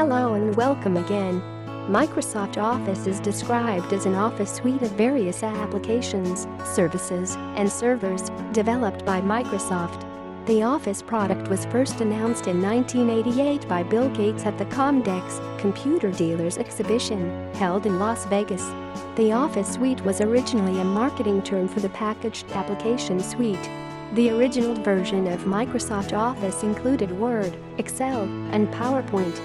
Hello and welcome again. Microsoft Office is described as an office suite of various applications, services, and servers developed by Microsoft. The Office product was first announced in 1988 by Bill Gates at the Comdex Computer Dealers exhibition held in Las Vegas. The Office suite was originally a marketing term for the packaged application suite. The original version of Microsoft Office included Word, Excel, and PowerPoint.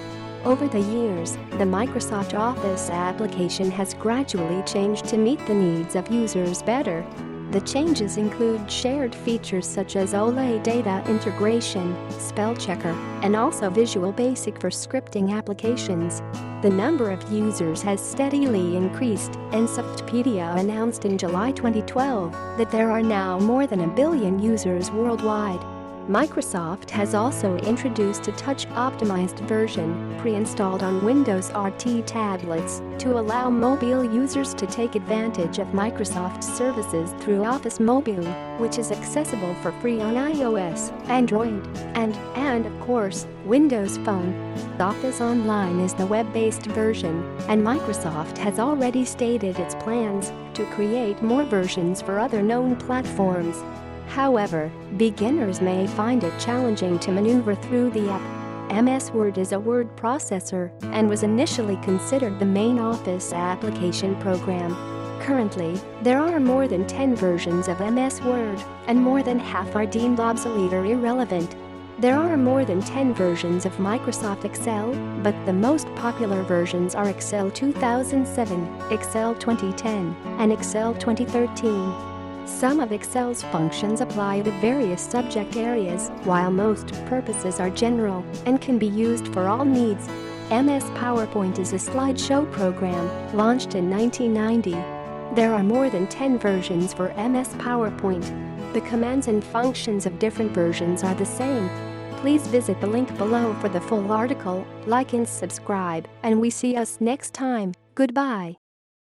Over the years, the Microsoft Office application has gradually changed to meet the needs of users better. The changes include shared features such as OLE data integration, spell checker, and also Visual Basic for scripting applications. The number of users has steadily increased, and Softpedia announced in July 2012 that there are now more than 1 billion users worldwide. Microsoft has also introduced a touch-optimized version, pre-installed on Windows RT tablets, to allow mobile users to take advantage of Microsoft services through Office Mobile, which is accessible for free on iOS, Android, and of course, Windows Phone. Office Online is the web-based version, and Microsoft has already stated its plans to create more versions for other known platforms. However, beginners may find it challenging to maneuver through the app. MS Word is a word processor and was initially considered the main Office application program. Currently, there are more than 10 versions of MS Word, and more than half are deemed obsolete or irrelevant. There are more than 10 versions of Microsoft Excel, but the most popular versions are Excel 2007, Excel 2010, and Excel 2013. Some of Excel's functions apply to various subject areas, while most purposes are general and can be used for all needs. MS PowerPoint is a slideshow program launched in 1990. There are more than 10 versions for MS PowerPoint. The commands and functions of different versions are the same. Please visit the link below for the full article, like and subscribe, and we see us next time. Goodbye.